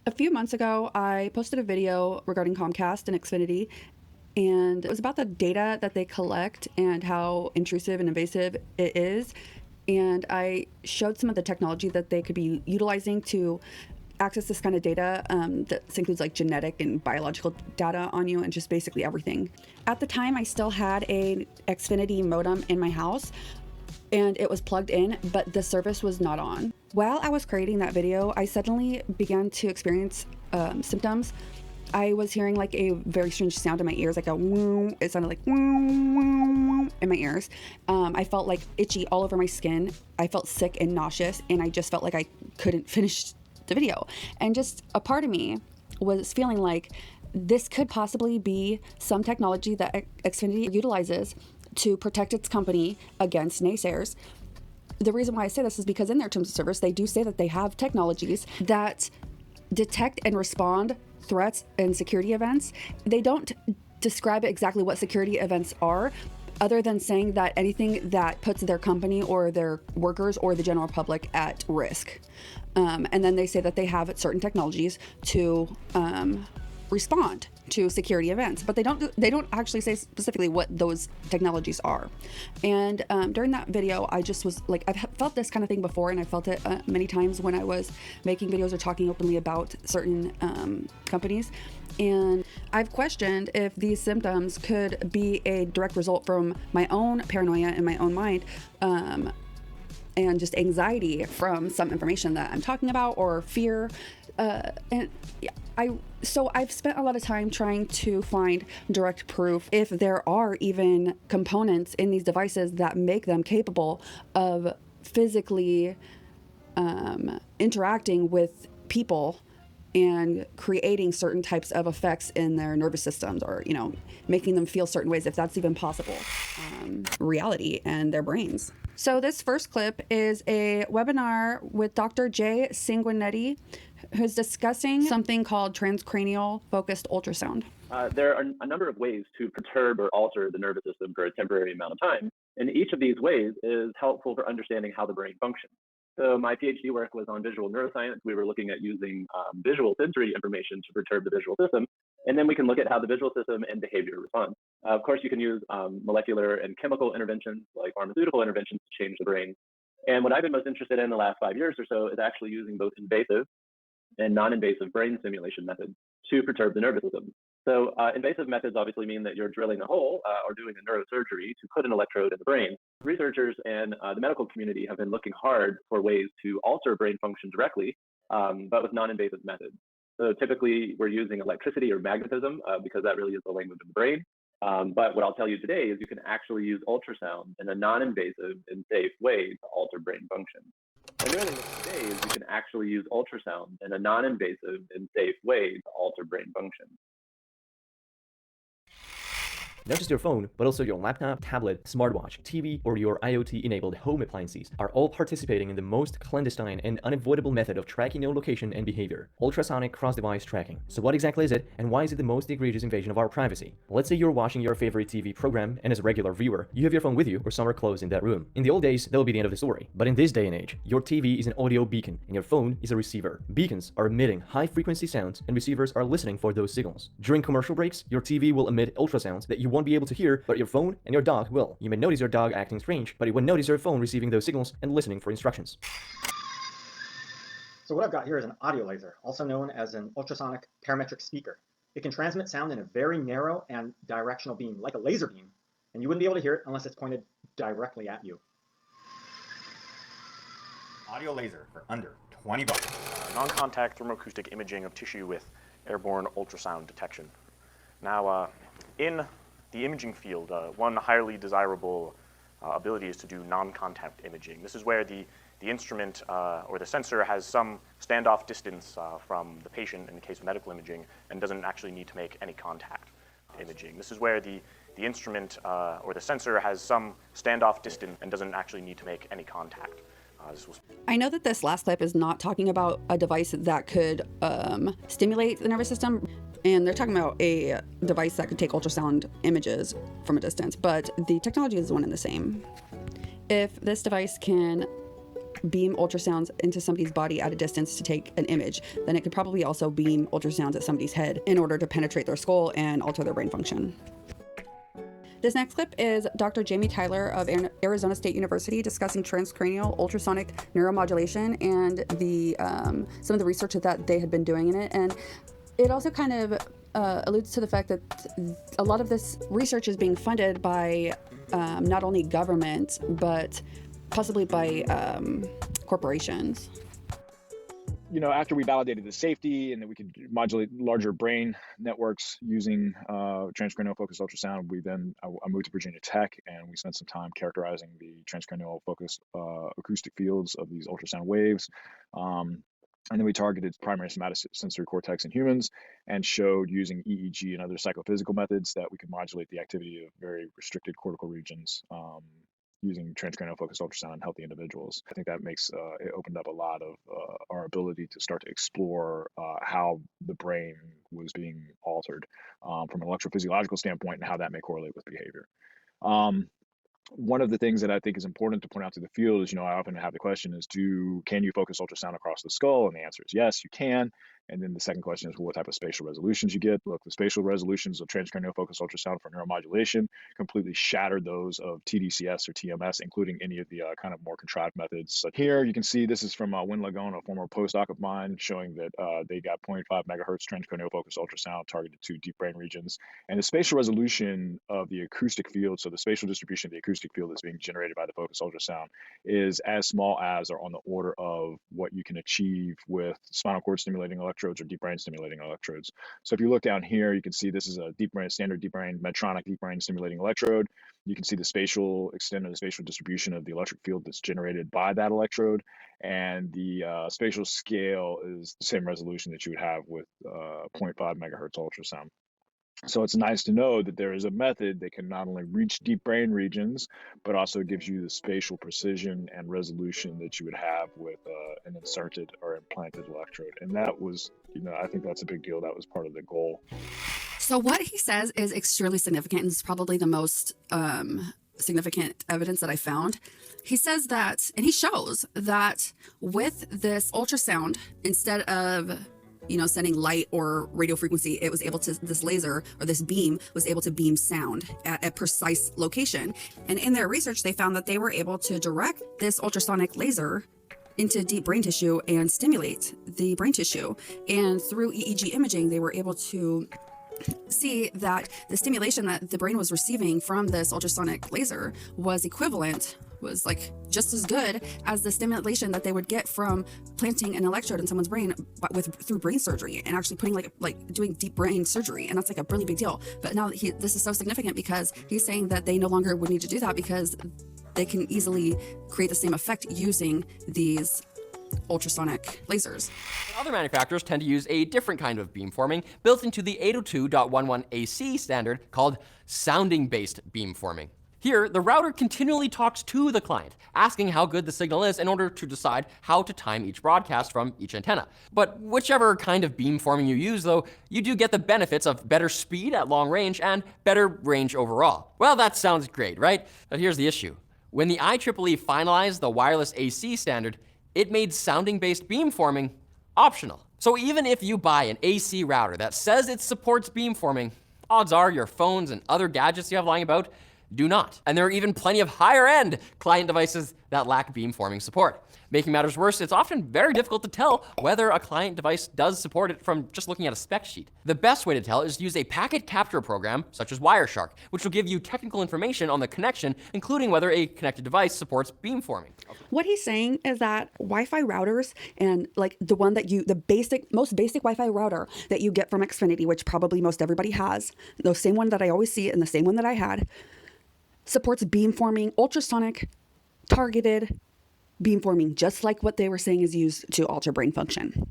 A few months ago, I posted a video regarding Comcast and Xfinity, and it was about the data that they collect and how intrusive and invasive it is. And I showed some of the technology that they could be utilizing to access this kind of data. This includes like genetic and biological data on you and just basically everything. At the time, I still had a Xfinity modem in my house, and it was plugged in, but the service was not on. While I was creating that video, I suddenly began to experience symptoms. I was hearing like a very strange sound in my ears, like a woo. It sounded like woo, woo, woo in my ears. I felt like itchy all over my skin. I felt sick and nauseous, and I just felt like I couldn't finish the video. And just a part of me was feeling like this could possibly be some technology that Xfinity utilizes to protect its company against naysayers. The reason why I say this is because in their terms of service, they do say that they have technologies that detect and respond threats and security events. They don't describe exactly what security events are, other than saying that anything that puts their company or their workers or the general public at risk. And then they say that they have certain technologies to respond to security events, but they don't actually say specifically what those technologies are. And during that video, I just was like, I've felt this kind of thing before, and I felt it many times when I was making videos or talking openly about certain companies. And I've questioned if these symptoms could be a direct result from my own paranoia in my own mind, and just anxiety from some information that I'm talking about, or fear. And yeah, I've spent a lot of time trying to find direct proof if there are even components in these devices that make them capable of physically interacting with people and creating certain types of effects in their nervous systems, or, you know, making them feel certain ways, if that's even possible, reality and their brains. So this first clip is a webinar with Dr. Jay Sanguinetti, who's discussing something called transcranial focused ultrasound. There are a number of ways to perturb or alter the nervous system for a temporary amount of time, and each of these ways is helpful for understanding how the brain functions. So my PhD work was on visual neuroscience. We were looking at using visual sensory information to perturb the visual system, and then we can look at how the visual system and behavior respond. Of course, you can use molecular and chemical interventions, like pharmaceutical interventions, to change the brain. And what I've been most interested in the last 5 years or so is actually using both invasive and non-invasive brain stimulation methods to perturb the nervous system. So invasive methods obviously mean that you're drilling a hole or doing a neurosurgery to put an electrode in the brain. Researchers and the medical community have been looking hard for ways to alter brain function directly, but with non-invasive methods. So typically we're using electricity or magnetism because that really is the language of the brain. But what I'll tell you today is you can actually use ultrasound in a non-invasive and safe way to alter brain function. And the other thing today is you can actually use ultrasound in a non-invasive and safe way to alter brain function. Not just your phone, but also your laptop, tablet, smartwatch, TV, or your IoT-enabled home appliances are all participating in the most clandestine and unavoidable method of tracking your location and behavior: ultrasonic cross-device tracking. So what exactly is it, and why is it the most egregious invasion of our privacy? Let's say you're watching your favorite TV program, and as a regular viewer, you have your phone with you or somewhere close in that room. In the old days, that would be the end of the story. But in this day and age, your TV is an audio beacon, and your phone is a receiver. Beacons are emitting high-frequency sounds, and receivers are listening for those signals. During commercial breaks, your TV will emit ultrasounds that you won't be able to hear, but your phone and your dog will. You may notice your dog acting strange, but you won't notice your phone receiving those signals and listening for instructions. So what I've got here is an audio laser, also known as an ultrasonic parametric speaker. It can transmit sound in a very narrow and directional beam, like a laser beam, and you wouldn't be able to hear it unless it's pointed directly at you. Audio laser for under 20 bucks. Non-contact thermoacoustic imaging of tissue with airborne ultrasound detection. Now, in the imaging field, one highly desirable ability is to do non-contact imaging. This is where the instrument or the sensor has some standoff distance from the patient in the case of medical imaging and doesn't actually need to make any contact imaging. This is where the instrument or the sensor has some standoff distance and doesn't actually need to make any contact. I know that this last clip is not talking about a device that could stimulate the nervous system, and they're talking about a device that could take ultrasound images from a distance, but the technology is one and the same. If this device can beam ultrasounds into somebody's body at a distance to take an image, then it could probably also beam ultrasounds at somebody's head in order to penetrate their skull and alter their brain function. This next clip is Dr. Jamie Tyler of Arizona State University discussing transcranial ultrasonic neuromodulation and some of the research that they had been doing in it. And it also kind of alludes to the fact that a lot of this research is being funded by not only government, but possibly by corporations. After we validated the safety and that we could modulate larger brain networks using transcranial focused ultrasound, I moved to Virginia Tech, and we spent some time characterizing the transcranial focused acoustic fields of these ultrasound waves. And then we targeted primary somatosensory cortex in humans and showed using EEG and other psychophysical methods that we could modulate the activity of very restricted cortical regions using transcranial focused ultrasound in healthy individuals. I think that it opened up a lot of our ability to start to explore how the brain was being altered from an electrophysiological standpoint and how that may correlate with behavior. One of the things that I think is important to point out to the field is, I often have the question is, can you focus ultrasound across the skull? And the answer is yes, you can. And then the second question is, well, what type of spatial resolutions you get? Look, the spatial resolutions of transcranial focused ultrasound for neuromodulation completely shattered those of TDCS or TMS, including any of the kind of more contrived methods. So here you can see this is from Win Lagone, a former postdoc of mine, showing that they got 0.5 megahertz transcranial focused ultrasound targeted to deep brain regions. And the spatial resolution of the acoustic field, so the spatial distribution of the acoustic field that's being generated by the focused ultrasound, is as small as or on the order of what you can achieve with spinal cord stimulating electrodes or deep brain stimulating electrodes. So if you look down here, you can see this is a standard deep brain, Medtronic deep brain stimulating electrode. You can see the spatial extent of the spatial distribution of the electric field that's generated by that electrode. And the spatial scale is the same resolution that you would have with 0.5 megahertz ultrasound. So it's nice to know that there is a method that can not only reach deep brain regions, but also gives you the spatial precision and resolution that you would have with an inserted or implanted electrode. And that was, I think that's a big deal. That was part of the goal. So what he says is extremely significant, and is probably the most significant evidence that I found. He says that, and he shows that with this ultrasound, instead of sending light or radio frequency, this laser or this beam was able to beam sound at a precise location. And in their research, they found that they were able to direct this ultrasonic laser into deep brain tissue and stimulate the brain tissue. And through EEG imaging, they were able to see that the stimulation that the brain was receiving from this ultrasonic laser was like just as good as the stimulation that they would get from planting an electrode in someone's brain, but through brain surgery and actually putting like doing deep brain surgery. And that's like a really big deal. But now this is so significant because he's saying that they no longer would need to do that because they can easily create the same effect using these ultrasonic lasers. Other manufacturers tend to use a different kind of beamforming built into the 802.11ac standard called sounding-based beamforming. Here, the router continually talks to the client, asking how good the signal is in order to decide how to time each broadcast from each antenna. But whichever kind of beamforming you use, though, you do get the benefits of better speed at long range and better range overall. Well, that sounds great, right? But here's the issue. When the IEEE finalized the wireless AC standard, it made sounding-based beamforming optional. So even if you buy an AC router that says it supports beamforming, odds are your phones and other gadgets you have lying about do not. And there are even plenty of higher-end client devices that lack beamforming support. Making matters worse, it's often very difficult to tell whether a client device does support it from just looking at a spec sheet. The best way to tell is to use a packet capture program such as Wireshark, which will give you technical information on the connection, including whether a connected device supports beamforming. What he's saying is that Wi-Fi routers and like the one that most basic Wi-Fi router that you get from Xfinity, which probably most everybody has, the same one that I always see and the same one that I had, supports beamforming, ultrasonic, targeted beamforming, just like what they were saying is used to alter brain function.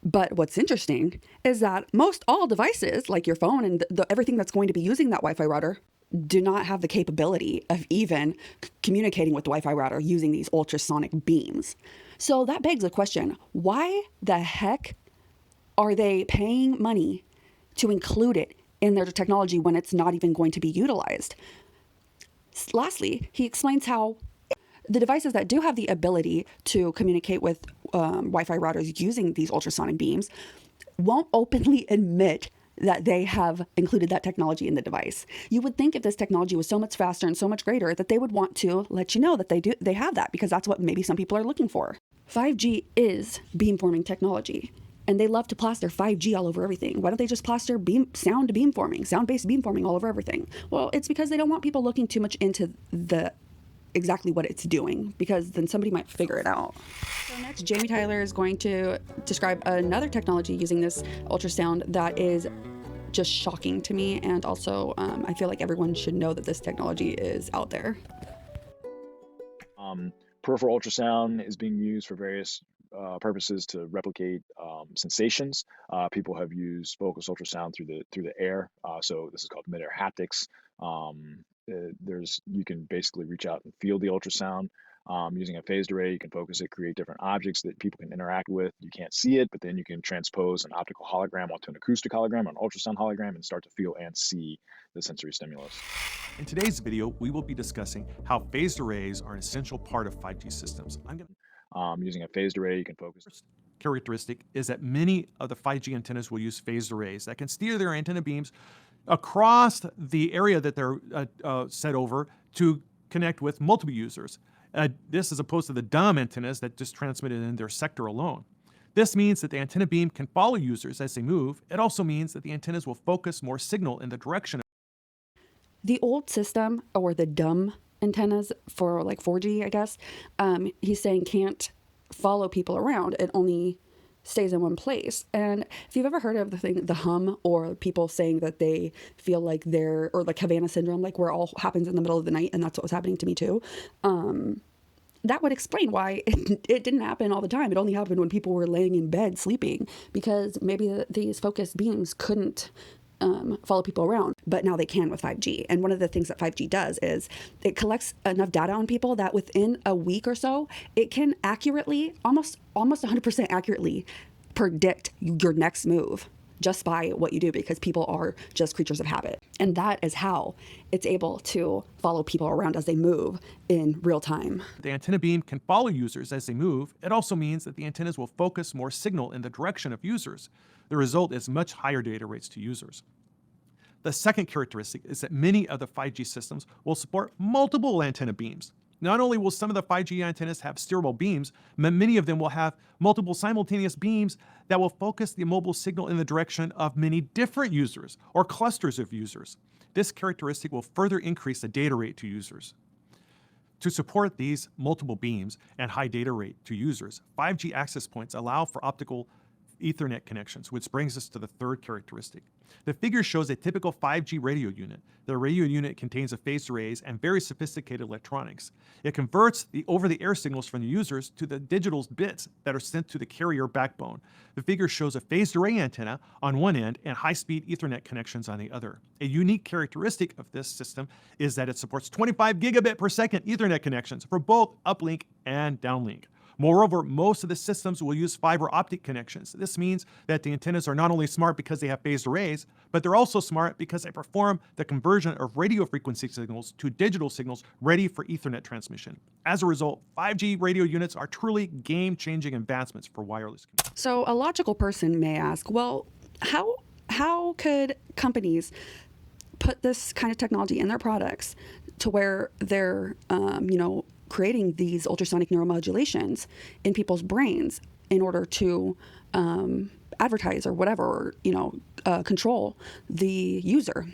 But what's interesting is that most all devices, like your phone and everything that's going to be using that Wi-Fi router, do not have the capability of even communicating with the Wi-Fi router using these ultrasonic beams. So that begs the question, why the heck are they paying money to include it in their technology when it's not even going to be utilized? Lastly, he explains how The devices that do have the ability to communicate with Wi-Fi routers using these ultrasonic beams won't openly admit that they have included that technology in the device. You would think if this technology was so much faster and so much greater that they would want to let you know that they have that, because that's what maybe some people are looking for. 5G is beamforming technology, and they love to plaster 5G all over everything. Why don't they just plaster sound beamforming, sound-based beamforming all over everything? Well, it's because they don't want people looking too much into exactly what it's doing, because then somebody might figure it out. So next, Jamie Tyler is going to describe another technology using this ultrasound that is just shocking to me, and also I feel like everyone should know that this technology is out there. Peripheral ultrasound is being used for various purposes to replicate sensations. People have used focused ultrasound through the air, so this is called mid-air haptics. You can basically reach out and feel the ultrasound. Using a phased array, you can focus it, create different objects that people can interact with. You can't see it, but then you can transpose an optical hologram onto an acoustic hologram, an ultrasound hologram, and start to feel and see the sensory stimulus. In today's video, we will be discussing how phased arrays are an essential part of 5G systems. Using a phased array, you can focus. Characteristic is that many of the 5G antennas will use phased arrays that can steer their antenna beams across the area that they're set over to connect with multiple users. This as opposed to the dumb antennas that just transmit it in their sector alone. This means that the antenna beam can follow users as they move. It also means that the antennas will focus more signal in the direction. The old system, or the dumb antennas for like 4G, I guess, he's saying can't follow people around. It only stays in one place. And if you've ever heard of the hum, or people saying that they feel like they're, or like Havana syndrome, like where all happens in the middle of the night, and that's what was happening to me too. That would explain why it didn't happen all the time. It only happened when people were laying in bed sleeping, because maybe these focused beams couldn't follow people around, but now they can with 5G. And one of the things that 5G does is it collects enough data on people that within a week or so, it can accurately, almost 100% accurately predict your next move just by what you do, because people are just creatures of habit. And that is how it's able to follow people around as they move in real time. The antenna beam can follow users as they move. It also means that the antennas will focus more signal in the direction of users. The result is much higher data rates to users. The second characteristic is that many of the 5G systems will support multiple antenna beams. Not only will some of the 5G antennas have steerable beams, but many of them will have multiple simultaneous beams that will focus the mobile signal in the direction of many different users or clusters of users. This characteristic will further increase the data rate to users. To support these multiple beams and high data rate to users, 5G access points allow for optical Ethernet connections, which brings us to the third characteristic. The figure shows a typical 5G radio unit. The radio unit contains a phased arrays and very sophisticated electronics. It converts the over-the-air signals from the users to the digital bits that are sent to the carrier backbone. The figure shows a phased array antenna on one end and high-speed Ethernet connections on the other. A unique characteristic of this system is that it supports 25 gigabit per second Ethernet connections for both uplink and downlink. Moreover, most of the systems will use fiber optic connections. This means that the antennas are not only smart because they have phased arrays, but they're also smart because they perform the conversion of radio frequency signals to digital signals ready for Ethernet transmission. As a result, 5G radio units are truly game-changing advancements for wireless communication. So a logical person may ask, well, how could companies put this kind of technology in their products to where they're, creating these ultrasonic neuromodulations in people's brains in order to advertise or whatever, control the user?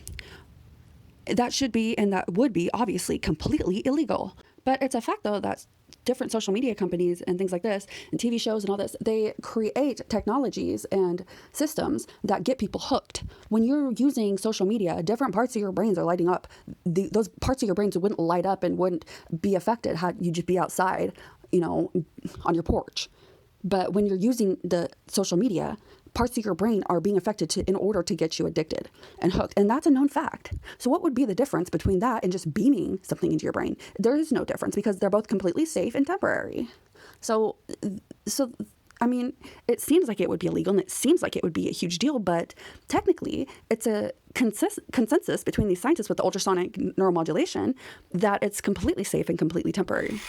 That should be, and that would be obviously completely illegal. But it's a fact, though, that different social media companies and things like this and TV shows and all this, they create technologies and systems that get people hooked. When you're using social media, different parts of your brains are lighting up. Those parts of your brains wouldn't light up and wouldn't be affected had you just be outside, on your porch. But when you're using the social media, parts of your brain are being affected in order to get you addicted and hooked. And that's a known fact. So what would be the difference between that and just beaming something into your brain? There is no difference, because they're both completely safe and temporary. So I mean, it seems like it would be illegal and it seems like it would be a huge deal, but technically it's a consensus between these scientists with the ultrasonic neuromodulation that it's completely safe and completely temporary.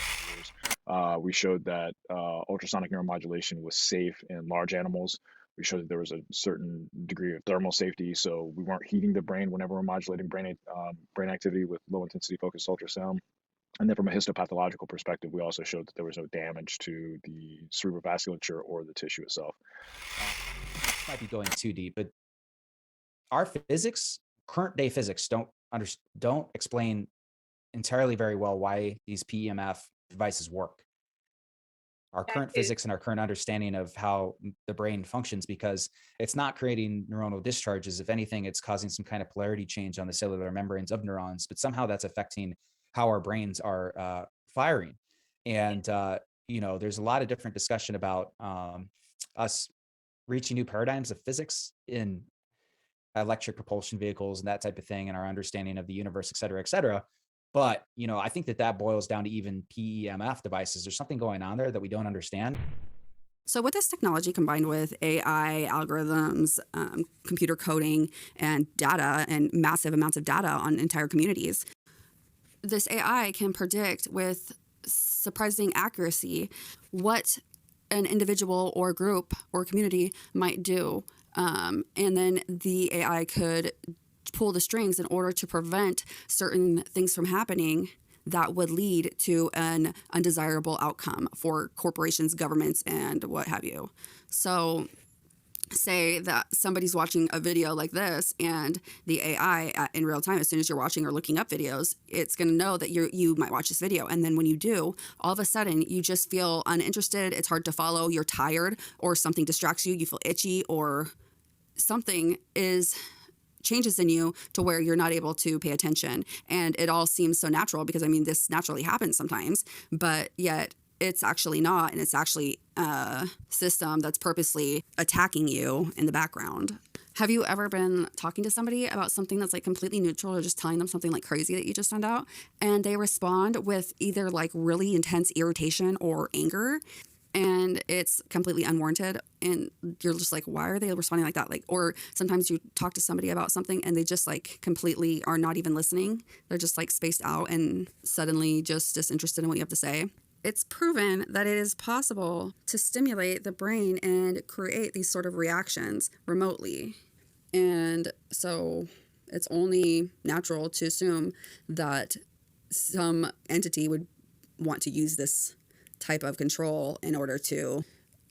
We showed that ultrasonic neuromodulation was safe in large animals. We showed that there was a certain degree of thermal safety, so we weren't heating the brain whenever we're modulating brain activity with low intensity focused ultrasound. And then from a histopathological perspective, we also showed that there was no damage to the cerebrovasculature or the tissue itself. Might be going too deep, but our physics, current day physics, don't explain entirely very well why these PEMF devices work. Our current physics and our current understanding of how the brain functions, because it's not creating neuronal discharges. If anything, it's causing some kind of polarity change on the cellular membranes of neurons, but somehow that's affecting how our brains are firing. And, there's a lot of different discussion about us reaching new paradigms of physics in electric propulsion vehicles and that type of thing, and our understanding of the universe, et cetera, et cetera. But, I think that boils down to even PEMF devices. There's something going on there that we don't understand. So with this technology combined with AI, algorithms, computer coding, and data, and massive amounts of data on entire communities, this AI can predict with surprising accuracy what an individual or group or community might do. And then the AI could pull the strings in order to prevent certain things from happening that would lead to an undesirable outcome for corporations, governments, and what have you. So say that somebody's watching a video like this, and the AI in real time, as soon as you're watching or looking up videos, it's going to know that you might watch this video. And then when you do, all of a sudden you just feel uninterested. It's hard to follow. You're tired, or something distracts you. You feel itchy, or something changes in you to where you're not able to pay attention. And it all seems so natural because, this naturally happens sometimes, but yet it's actually not. And it's actually a system that's purposely attacking you in the background. Have you ever been talking to somebody about something that's like completely neutral, or just telling them something like crazy that you just found out, and they respond with either like really intense irritation or anger, and it's completely unwarranted, and you're just like, why are they responding like that? Like, or sometimes you talk to somebody about something and they just like completely are not even listening. They're just like spaced out and suddenly just disinterested in what you have to say. It's proven that it is possible to stimulate the brain and create these sort of reactions remotely. And so it's only natural to assume that some entity would want to use this type of control in order to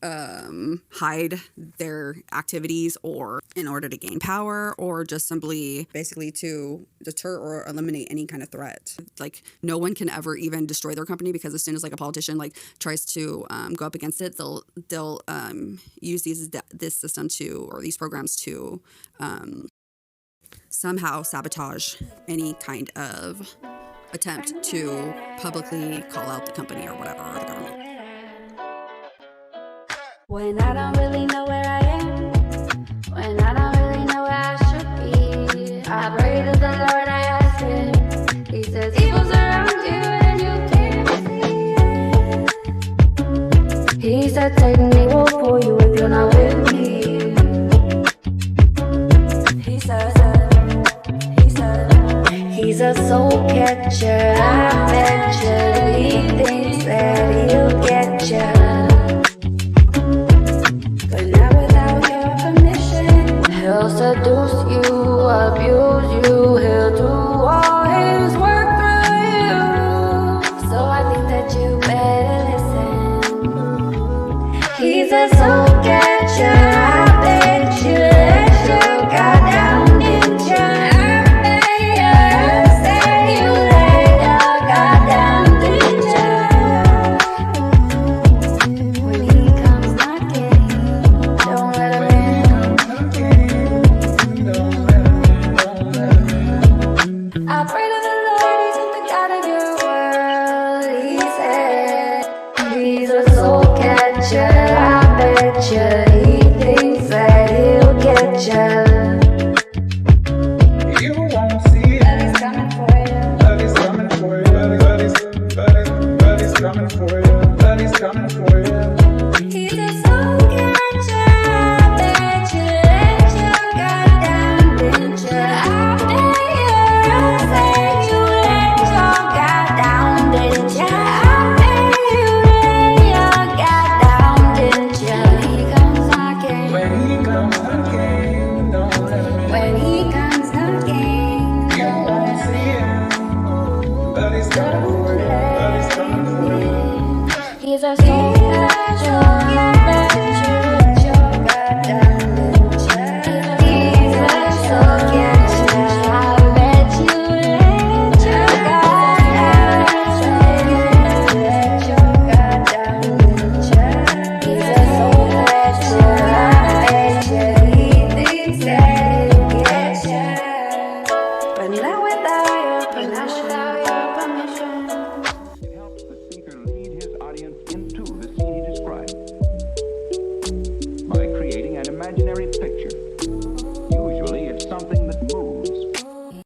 hide their activities, or in order to gain power, or just simply basically to deter or eliminate any kind of threat. Like, no one can ever even destroy their company, because as soon as like a politician like tries to go up against it, they'll use this system to, or these programs to somehow sabotage any kind of attempt to publicly call out the company or whatever, or the government. When I don't really know where I am, when I don't really know where I should be, I pray to the Lord, I ask Him. He says evil's around you and you can't see it. He said Satan, he will pull you if you're not with me. He said he's a soul catcher, I bet you. He thinks that he'll get you. He'll seduce you, abuse you, he'll do all his work through you. So I think that you better listen. He's a soul catcher, I bet you. Let your guard down, ninja. I bet you say you let your guard down, ninja. When he comes knocking, don't let him in. I pray to the Lord, He's the God of your world. He said He's a soul catcher, I bet you. He thinks that he'll get you.